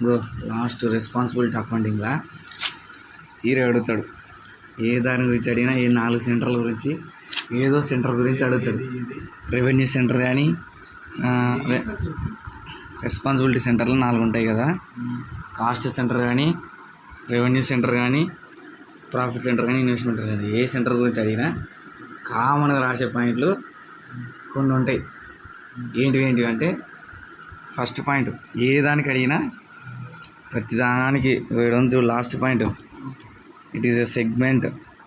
Bro last responsibility అకౌంటింగ్లా తీరే అడుగుతాడు. ఏ దాని గురించి అడిగినా ఏ 4 సెంటర్ల గురించి ఏదో సెంటర్ గురించి అడుగుతాడు. రెవెన్యూ సెంటర్ కానీ అదే రెస్పాన్సిబిలిటీ సెంటర్లు 4 ఉంటాయి కదా, కాస్ట్ సెంటర్ కానీ, రెవెన్యూ సెంటర్ కానీ, ప్రాఫిట్ సెంటర్ కానీ, ఇన్వెస్ట్మెంట్ సెంటర్, ఏ సెంటర్ గురించి అడిగినా కామన్గా రాసే పాయింట్లు కొన్ని ఉంటాయి. ఏంటివి అంటే ఫస్ట్ పాయింట్, ఏ దానికి అడిగినా ప్రతిదానికి వేయడం చూడు. Last point, it is a segment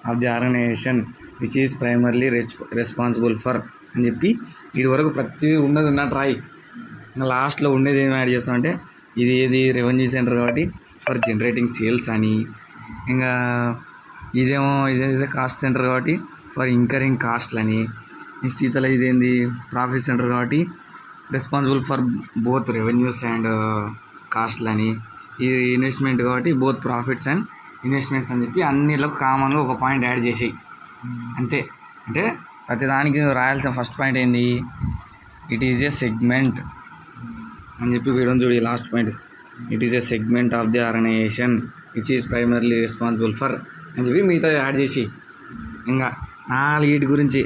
of the organisation which is primarily responsible for అని చెప్పి వీటి వరకు ప్రతి ఉన్నది ఉన్నట్టు రాయి. ఇంకా లాస్ట్లో ఉండేది ఏమి యాడ్ చేస్తామంటే ఇది రెవెన్యూ సెంటర్ కాబట్టి ఫర్ జనరేటింగ్ సేల్స్ అని, ఇంకా ఇదే కాస్ట్ సెంటర్ కాబట్టి ఫర్ ఇంకరింగ్ కాస్ట్లు అని, నెక్స్ట్ ఇతల ఇదేంది ప్రాఫిట్ సెంటర్ కాబట్టి responsible for both revenues and కాస్ట్లు అని, ఇది ఇన్వెస్ట్మెంట్ కాబట్టి బోత్ ప్రాఫిట్స్ అండ్ ఇన్వెస్ట్మెంట్స్ అని చెప్పి అన్నిట్లో కామన్గా ఒక పాయింట్ యాడ్ చేసి అంతే. అంటే ప్రతిదానికి రాయాల్సిన ఫస్ట్ పాయింట్ ఏంది, ఇట్ ఈజ్ ఏ సెగ్మెంట్ అని చెప్పి వీడియో చూడు. Last point, it is a segment of the organisation which is primarily responsible for అని చెప్పి మిగతా యాడ్ చేసి ఇంకా 4 గురించి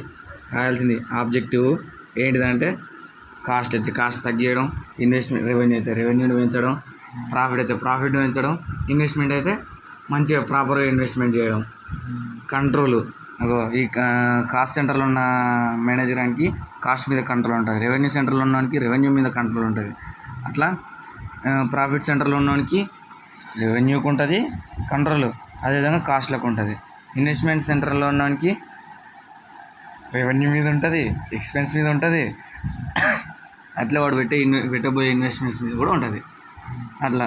రాయాల్సింది. ఆబ్జెక్టివ్ ఏంటిదంటే కాస్ట్ అయితే కాస్ట్ తగ్గియడం, ఇన్వెస్ట్మెంట్ రెవెన్యూ అయితే రెవెన్యూని పెంచడం, ప్రాఫిట్ అయితే ప్రాఫిట్ని పెంచడం, ఇన్వెస్ట్మెంట్ అయితే మంచిగా ప్రాపర్గా ఇన్వెస్ట్మెంట్ చేయడం. కంట్రోలు, ఈ కాస్ట్ సెంటర్లో ఉన్న మేనేజర్కి కాస్ట్ మీద కంట్రోల్ ఉంటుంది, రెవెన్యూ సెంటర్లో ఉన్నవానికి రెవెన్యూ మీద కంట్రోల్ ఉంటుంది. అట్లా ప్రాఫిట్ సెంటర్లో ఉన్నవానికి రెవెన్యూకి ఉంటుంది కంట్రోల్, అదేవిధంగా కాస్ట్లకు ఉంటుంది. ఇన్వెస్ట్మెంట్ సెంటర్లో ఉన్నవానికి రెవెన్యూ మీద ఉంటుంది, ఎక్స్పెన్స్ మీద ఉంటుంది, అట్లా వాడు పెట్టబోయే ఇన్వెస్ట్మెంట్స్ మీద కూడా ఉంటుంది. అట్లా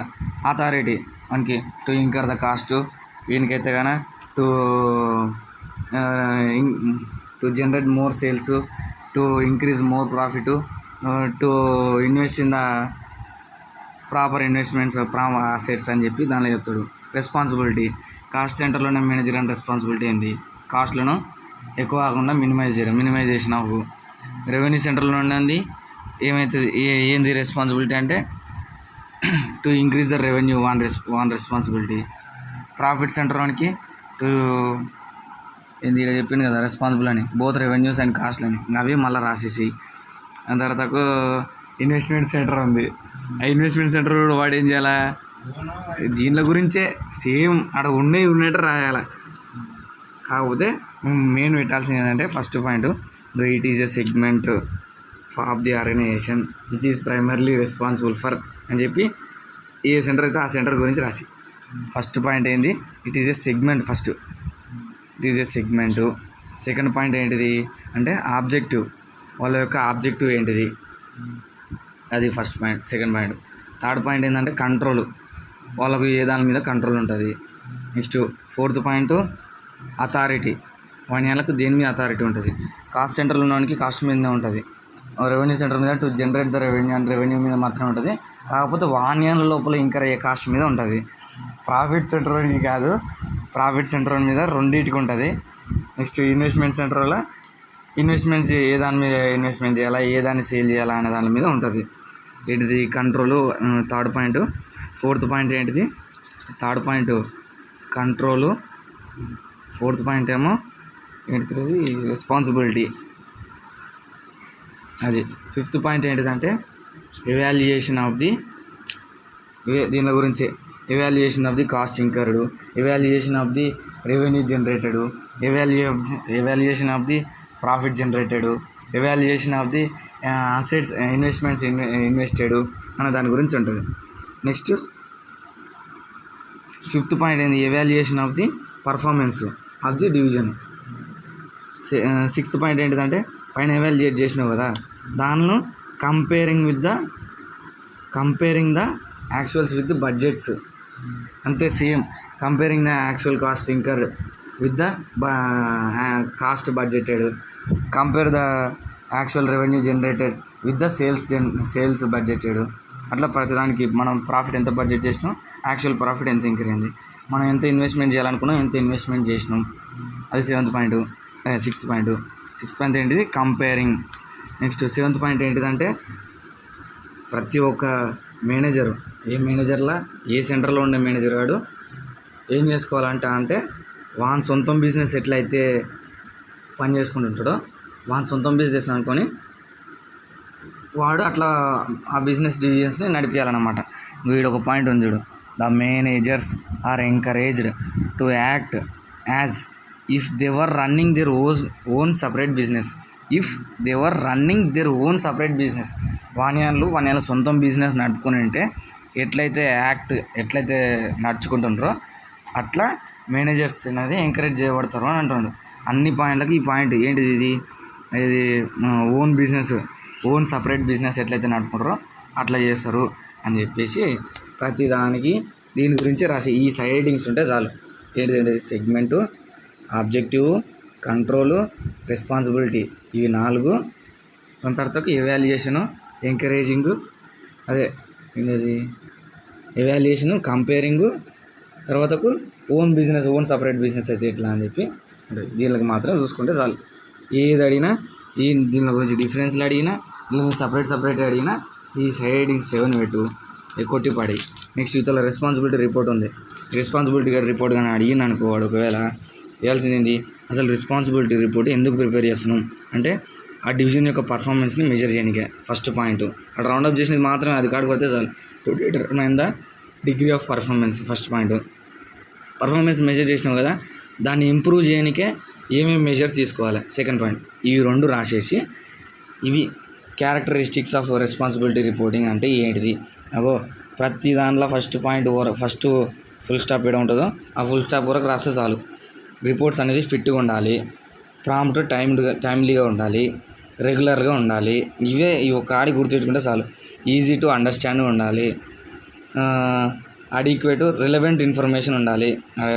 అథారిటీ మనకి టు ఇంకర్ ద కాస్ట్, వీనికైతే కానీ to generate more sales, to increase more profit, to invest in the proper investments assets అని చెప్పి దానిలో చెప్తాడు. రెస్పాన్సిబిలిటీ, కాస్ట్ సెంటర్లో ఉన్న మేనేజర్ అండ్ రెస్పాన్సిబిలిటీ ఏంది, కాస్ట్లను ఎక్కువ కాకుండా మినిమైజేషన్ ఆఫ్. రెవెన్యూ సెంటర్లో ఉన్నది ఏమవుతుంది, ఏంది రెస్పాన్సిబిలిటీ అంటే to increase the revenue one responsibility. Profit సెంటర్లోనికి టు ఏంది ఇక్కడ చెప్పింది కదా రెస్పాన్సిబుల్ అని, బోత్ రెవెన్యూస్ అండ్ కాస్ట్లు అని, అవి మళ్ళీ రాసేసి. దాని తర్వాత ఇన్వెస్ట్మెంట్ సెంటర్ ఉంది. ఆ ఇన్వెస్ట్మెంట్ సెంటర్ కూడా వాడు ఏం చేయాలా, దీనిలో గురించే సేమ్ అక్కడ ఉన్నట్టు రాయాలి. కాకపోతే మెయిన్ పెట్టాల్సింది ఏంటంటే first point, it is a segment of the organisation which is primarily responsible for అని చెప్పి ఏ సెంటర్ అయితే ఆ సెంటర్ గురించి రాసి. ఫస్ట్ పాయింట్ ఏంది, it is a segment. First it is a segment. Second point ఏంటిది అంటే ఆబ్జెక్టివ్, వాళ్ళ యొక్క ఆబ్జెక్టివ్ ఏంటిది, అది first point. Second point. Third point ఏంటంటే కంట్రోల్, వాళ్ళకు ఏ దాని మీద కంట్రోల్ ఉంటుంది. నెక్స్ట్ ఫోర్త్ పాయింట్ అథారిటీ, వానికి దేని మీద అథారిటీ ఉంటుంది. కాస్ట్ సెంటర్లో ఉన్నవానికి కాస్ట్ మీదనే ఉంటుంది, రెవెన్యూ సెంటర్ మీద to generate the revenue and revenue మీద మాత్రమే ఉంటుంది. కాకపోతే వాణ్యాల లోపల ఇంకా ఏ కాస్ట్ మీద ఉంటుంది. ప్రాఫిట్ సెంటర్లోకి కాదు, ప్రాఫిట్ సెంటర్ మీద రెండింటికి ఉంటుంది. నెక్స్ట్ ఇన్వెస్ట్మెంట్ సెంటర్లో ఇన్వెస్ట్మెంట్ ఏ దాని మీద ఇన్వెస్ట్మెంట్ చేయాలా, ఏ దాన్ని సేల్ చేయాలా అనే దాని మీద ఉంటుంది. ఏంటిది control third point. Fourth point ఏంటిది, third point control, fourth point ఏమో ఏంటిది రెస్పాన్సిబిలిటీ అది. ఫిఫ్త్ పాయింట్ ఏంటిదంటే ఎవాల్యుయేషన్ ఆఫ్ ది, దీని గురించి evaluation of the cost incurred, evaluation of the revenue generated, evaluation of the profit generated, evaluation of the assets investments invested అనే దాని గురించి ఉంటుంది. నెక్స్ట్ ఫిఫ్త్ పాయింట్ ఏంది, evaluation of the performance of the division. Sixth point ఏంటిదంటే పైన evaluate చేసినావు కదా, దానిలో comparing the actuals with budgets. అంతే same, comparing the actual cost incurred with the cost budgeted, compare the actual revenue generated with the sales budgeted. అట్లా ప్రతిదానికి మనం profit ఎంత బడ్జెట్ చేసినాం, యాక్చువల్ ప్రాఫిట్ ఎంత ఇంక్రీజ్ అయింది, మనం ఎంత ఇన్వెస్ట్మెంట్ చేయాలనుకున్నాం, ఎంత ఇన్వెస్ట్మెంట్ చేసినాం, అది సిక్స్త్ పాయింట్ ఏంటిది కంపేరింగ్. నెక్స్ట్ సెవెంత్ పాయింట్ ఏంటిదంటే ప్రతి ఒక్క మేనేజరు ఏ సెంటర్లో ఉండే మేనేజర్ వాడు ఏం చేసుకోవాలంటే వాని సొంతం బిజినెస్ ఎట్లయితే పని చేసుకుంటుంటాడో వాని సొంతం బిజినెస్ అనుకొని వాడు అట్లా ఆ బిజినెస్ డివిజన్స్ని నడిపించాలన్నమాట. వీడు ఒక పాయింట్ ఉంది చూడు, the managers are encouraged to act as if they were running their own separate business. వాని సొంతం బిజినెస్ నడుపుకొని ఉంటే ఎట్లయితే నడుచుకుంటుంటారో అట్లా మేనేజర్స్ అనేది ఎంకరేజ్ చేయబడతారు అని అంటుండు. అన్ని పాయింట్లకి ఈ పాయింట్ ఏంటిది, ఇది ఓన్ సపరేట్ బిజినెస్ ఎట్లయితే నడుపుకుంటారో అట్లా చేస్తారు అని చెప్పేసి ప్రతి దానికి దీని గురించి రాసి ఈ సైడ్ హెడ్డింగ్స్ ఉంటే చాలు. ఏంటిది, సెగ్మెంటు, ఆబ్జెక్టివ్, కంట్రోలు, రెస్పాన్సిబిలిటీ, ఇవి 4. దాని తర్వాత ఎవాల్యుయేషను, ఎంకరేజింగ్, ఎవాల్యుయేషను, కంపేరింగు, తర్వాతకు ఓన్ సపరేట్ బిజినెస్ అయితే ఎట్లా అని చెప్పి దీనికి మాత్రం చూసుకుంటే చాలు. ఏది అడిగినా దీని గురించి డిఫరెన్స్లు అడిగినా దీని సపరేట్ అడిగినా ఈ సైడ్ హెడ్డింగ్ 7 పెట్టు, కొట్టి పడి. నెక్స్ట్ ఇతల రెస్పాన్సిబిలిటీ రిపోర్ట్ ఉంది. రెస్పాన్సిబిలిటీ రిపోర్ట్ కానీ అడిగిన అనుకో వాడు ఒకవేళ వేయాల్సింది అసలు రెస్పాన్సిబిలిటీ రిపోర్ట్ ఎందుకు ప్రిపేర్ చేస్తున్నాం అంటే ఆ డివిజన్ యొక్క పర్ఫార్మెన్స్ని మెజర్ చేయడానికే ఫస్ట్ పాయింట్. అక్కడ రౌండప్ చేసినది మాత్రమే అది కాడు కొడితే చాలు. To determine the degree of performance first point. Performance measure చేసినావు కదా, దాన్ని ఇంప్రూవ్ చేయడానికే ఏమేమి మెజర్స్ తీసుకోవాలి సెకండ్ పాయింట్. ఇవి 2 రాసేసి ఇవి క్యారెక్టరిస్టిక్స్ ఆఫ్ రెస్పాన్సిబిలిటీ రిపోర్టింగ్ అంటే ఏంటిది. ప్రతి దాంట్లో first point first full stop ఏడ ఉంటుందో ఆ ఫుల్ స్టాప్ వరకు రాస్తే చాలు. రిపోర్ట్స్ అనేది ఫిట్గా ఉండాలి, ప్రాంప్ట్ టైమ్లీగా ఉండాలి, రెగ్యులర్గా ఉండాలి. ఈ ఒక ఆడి గుర్తుపెట్టుకుంటే చాలు. ఈజీ టు అండర్స్టాండ్ ఉండాలి, అడిక్వేట్ రిలవెంట్ ఇన్ఫర్మేషన్ ఉండాలి.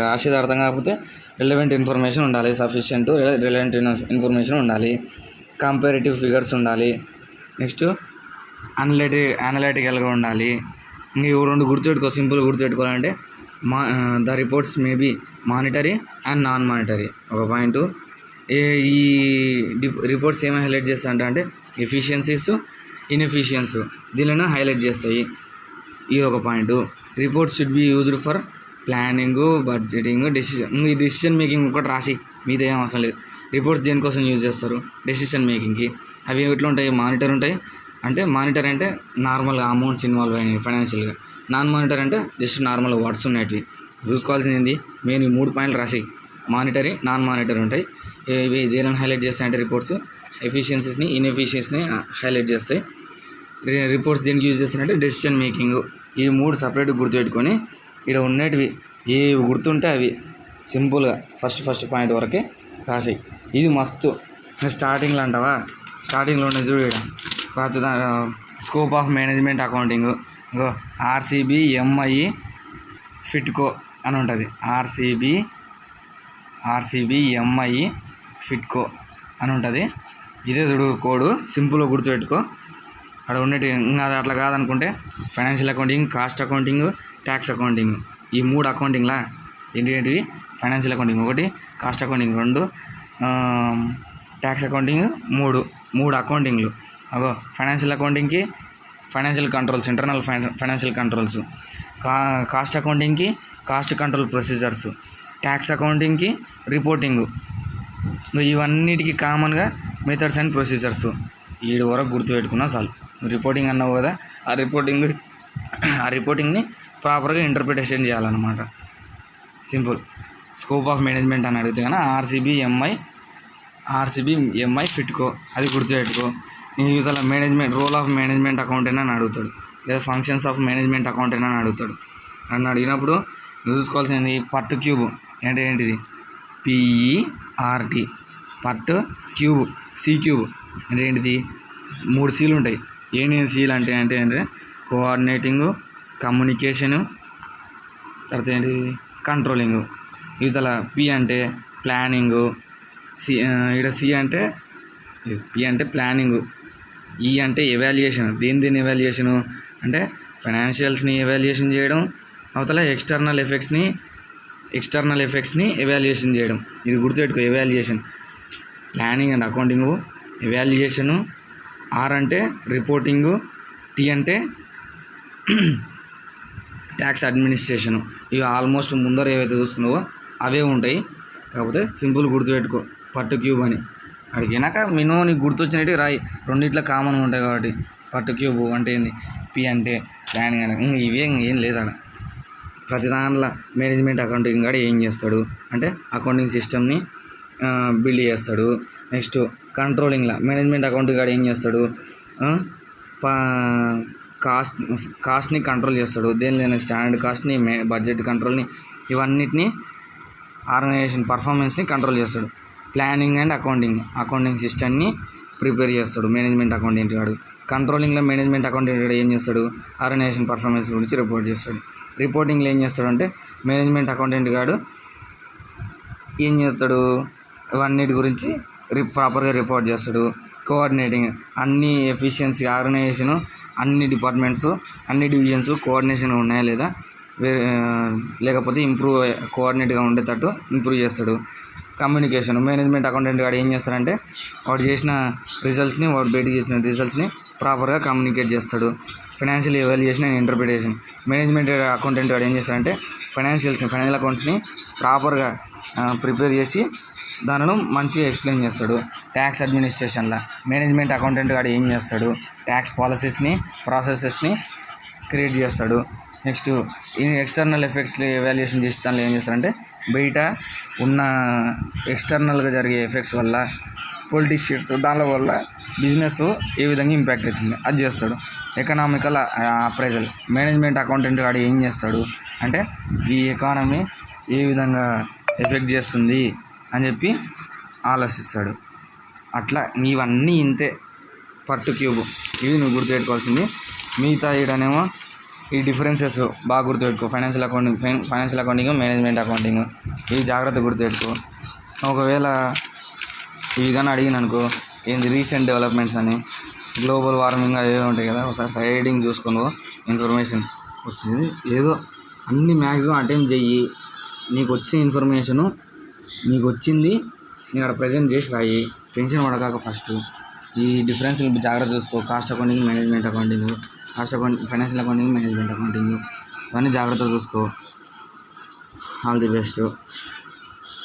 రాసేది అర్థం కాకపోతే రిలవెంట్ ఇన్ఫర్మేషన్ ఉండాలి, సఫిషియెంట్ రిలవెంట్ ఇన్ఫర్మేషన్ ఉండాలి, కంపారిటివ్ ఫిగర్స్ ఉండాలి, నెక్స్ట్ అనలిటికల్గా ఉండాలి. ఇంక 2 గుర్తుపెట్టుకో, సింపుల్ గుర్తుపెట్టుకోవాలంటే the reports may be monetary and non monetary. ఒక పాయింట్. ఈ రిపోర్ట్స్ ఏమైనా హైలైట్ చేస్తా అంటే ఎఫిషియన్సీస్, ఇన్ఎఫిషియన్స్ దీనిలో హైలైట్ చేస్తాయి. ఇది ఒక point. Reports should be used for planning, budgeting, ఈ డెసిషన్ మేకింగ్ ఒకటి రాసి మీతో ఏం అవసరం లేదు. రిపోర్ట్స్ దేనికోసం యూజ్ చేస్తారు, డెసిషన్ మేకింగ్కి. అవి ఎట్లా ఉంటాయి, మానిటర్ ఉంటాయి. మానిటర్ అంటే నార్మల్గా అమౌంట్స్ ఇన్వాల్వ్ అయినాయి ఫైనాన్షియల్గా. నాన్ మానిటర్ అంటే జస్ట్ నార్మల్గా వర్డ్స్ ఉన్నవి చూసుకోవాల్సింది. మెయిన్ ఈ 3 పాయింట్లు రాసి మానిటరీ, నాన్ మానిటర్ ఉంటాయి. ఇవి దేనిని హైలైట్ చేస్తాయంటే రిపోర్ట్స్ ఎఫిషియన్సీస్ని, ఇన్ఎఫిషియన్సీని హైలైట్ చేస్తాయి. రిపోర్ట్స్ దేనికి యూజ్ చేస్తారంటే డెసిషన్ మేకింగ్. ఈ 3 సపరేట్గా గుర్తుపెట్టుకొని ఇక్కడ ఉన్నటివి ఏవి గుర్తుంటే అవి సింపుల్గా ఫస్ట్ పాయింట్ వరకే రాసాయి. ఇది మస్తు. స్టార్టింగ్లో అంటావా, స్టార్టింగ్లో ఉన్నది చూడ scope of management accounting, RCB MI ఫిట్కో అని ఉంటుంది. ఆర్సీబీ ఎంఐ ఫిట్కో అని ఉంటుంది. ఇదే చూడు కోడు, సింపుల్గా గుర్తుపెట్టుకో. అక్కడ ఉన్నట్టు ఇంకా అది అట్లా కాదనుకుంటే financial accounting, cost accounting, tax accounting, ఈ 3 అకౌంటింగ్లా ఏంటివి financial accounting 1, cost accounting 2, tax accounting 3 అకౌంటింగ్లు. ఫైనాన్షియల్ అకౌంటింగ్కి financial controls, internal financial controls, cost అకౌంటింగ్కి కాస్ట్ కంట్రోల్ ప్రొసీజర్స్, ట్యాక్స్ అకౌంటింగ్కి రిపోర్టింగ్. ఇవన్నిటికీ కామన్గా మెథడ్స్ అండ్ ప్రొసీజర్స్. 7 వరకు గుర్తుపెట్టుకున్నా చాలు. రిపోర్టింగ్ అన్నావు కదా, ఆ రిపోర్టింగ్ని ప్రాపర్గా ఇంటర్ప్రిటేషన్ చేయాలన్నమాట. సింపుల్. స్కోప్ ఆఫ్ మేనేజ్మెంట్ అని అడిగితే కానీ ఆర్సీబీ ఎంఐ ఫిట్కో అది గుర్తుపెట్టుకో. Usual management role of management accountant అని అడుగుతాడు, లేదా ఫంక్షన్స్ ఆఫ్ మేనేజ్మెంట్ అకౌంటెంట్ అని అడుగుతాడు. నన్ను అడిగినప్పుడు నువ్వు చూసుకోవాల్సింది పర్ట్ క్యూబ్ అంటే ఏంటిది, పిఈఆర్టీ, పర్ట్ క్యూబ్, సి క్యూబ్ అంటే ఏంటిది, 3 సీలు ఉంటాయి. ఏంటి సీలు అంటే కోఆర్డినేటింగు, కమ్యూనికేషను, తర్వాత ఏంటి కంట్రోలింగు. ఇవతల పి అంటే ప్లానింగు, ఇక్కడ పి అంటే ప్లానింగు, ఈ అంటే ఎవాల్యుయేషన్. దేని ఎవాల్యుయేషను అంటే ఫైనాన్షియల్స్ని ఎవాల్యుయేషన్ చేయడం, అవతల ఎక్స్టర్నల్ ఎఫెక్ట్స్ని ఎవాల్యుయేషన్ చేయడం. ఇది గుర్తుపెట్టుకో. Evaluation planning and accounting, evaluation, R అంటే రిపోర్టింగు, టీ అంటే ట్యాక్స్ అడ్మినిస్ట్రేషను. ఇవి ఆల్మోస్ట్ ముందర ఏవైతే చూసుకున్నావో అవే ఉంటాయి. కాకపోతే సింపుల్ గుర్తుపెట్టుకో, పట్టు క్యూబ్ అని. అడిగినాక మినిమం నీకు గుర్తొచ్చినట్టు రాయి. రెండిట్లో కామన్గా ఉంటాయి కాబట్టి. పట్టు క్యూబ్ అంటే ఏంది, పి అంటే ప్లానింగ్ అని, ఇవే ఏం లేదు అక్కడ. ప్రతి దాంట్లో మేనేజ్మెంట్ అకౌంటింగ్ కూడా ఏం చేస్తాడు అంటే అకౌంటింగ్ సిస్టమ్ని బిల్డ్ చేస్తాడు. నెక్స్ట్ కంట్రోలింగ్లో మేనేజ్మెంట్ అకౌంటింగ్ కూడా ఏం చేస్తాడు, కాస్ట్ని కంట్రోల్ చేస్తాడు. దేనిలో స్టాండర్డ్ కాస్ట్ని, బడ్జెట్ కంట్రోల్ని, ఇవన్నిటిని ఆర్గనైజేషన్ పర్ఫార్మెన్స్ని కంట్రోల్ చేస్తాడు. ప్లానింగ్ అండ్ అకౌంటింగ్ సిస్టమ్ని ప్రిపేర్ చేస్తాడు మేనేజ్మెంట్ అకౌంటెంట్ గాడు. కంట్రోలింగ్లో మేనేజ్మెంట్ అకౌంటెంట్ గాడు ఏం చేస్తాడు, ఆర్గనైజేషన్ పర్ఫార్మెన్స్ గురించి రిపోర్ట్ చేస్తాడు. రిపోర్టింగ్లో ఏం చేస్తాడు అంటే మేనేజ్మెంట్ అకౌంటెంట్ గాడు ఏం చేస్తాడు, ఇవన్నిటి గురించి ప్రాపర్గా రిపోర్ట్ చేస్తాడు. కోఆర్డినేటింగ్ అన్ని ఎఫిషియన్సీ ఆర్గనైజేషను, అన్ని డిపార్ట్మెంట్స్, అన్ని డివిజన్స్ కోఆర్డినేషన్ ఉన్నాయా లేదా, లేకపోతే కోఆర్డినేట్గా ఉండేటట్టు ఇంప్రూవ్ చేస్తాడు. కమ్యూనికేషన్ మేనేజ్మెంట్ అకౌంటెంట్ గాడు ఏం చేస్తాడంటే వాడు చేసిన రిజల్ట్స్ని, వాడు బయట చేసిన రిజల్ట్స్ని ప్రాపర్గా కమ్యూనికేట్ చేస్తాడు. Financial evaluation and interpretation management accountant గాడు ఏం చేస్తాడంటే ఫైనాన్షియల్ అకౌంట్స్ని ప్రాపర్గా ప్రిపేర్ చేసి దానిని మంచిగా ఎక్స్ప్లెయిన్ చేస్తాడు. ట్యాక్స్ అడ్మినిస్ట్రేషన్లో మేనేజ్మెంట్ అకౌంటెంట్ గాడు ఏం చేస్తాడు, ట్యాక్స్ పాలసీస్ని, ప్రాసెసెస్ని క్రియేట్ చేస్తాడు. నెక్స్ట్ ఎక్స్టర్నల్ ఎఫెక్ట్స్ ఎవాల్యుయేషన్ చేసి దానిలో ఏం చేస్తారంటే బయట ఉన్న ఎక్స్టర్నల్గా జరిగే ఎఫెక్ట్స్ వల్ల, పొలిటీషియన్స్ దాని వల్ల బిజినెస్ ఏ విధంగా ఇంపాక్ట్ అవుతుంది అది చేస్తాడు. ఎకనామికల్ అప్రైజల్ మేనేజ్మెంట్ అకౌంటెంట్ గాడు ఏం చేస్తాడు అంటే ఈ ఎకానమీ ఏ విధంగా ఎఫెక్ట్ చేస్తుంది అని చెప్పి ఆలోచిస్తాడు. అట్లా ఇవన్నీ ఇంతే పట్టు క్యూబ్. ఇవి నువ్వు గుర్తుపెట్టుకోవాల్సింది. మిగతా ఈడనేమో ఈ డిఫరెన్సెస్ బాగా గుర్తుపెట్టుకో. ఫైనాన్షియల్ అకౌంటింగ్, మేనేజ్మెంట్ అకౌంటింగ్, ఇవి జాగ్రత్త గుర్తుపెట్టుకో. ఒకవేళ ఇవి కానీ అడిగిన అనుకో ఏంది రీసెంట్ డెవలప్మెంట్స్ అని, గ్లోబల్ వార్మింగ్ అవి ఉంటాయి కదా, ఒకసారి సైడింగ్ చూసుకోను ఇన్ఫర్మేషన్ వచ్చింది. ఏదో అన్ని మ్యాక్సిమం అటెంప్ట్ చెయ్యి. నీకు వచ్చిన ఇన్ఫర్మేషను నీకు వచ్చింది నేను అక్కడ ప్రజెంట్ చేసి రాయి. టెన్షన్ పడకాక ఫస్ట్ ఈ డిఫరెన్స్లు జాగ్రత్త చూసుకో. Cost accounting, management accounting, financial accounting, management accounting, ఇవన్నీ జాగ్రత్త చూసుకో. All the best.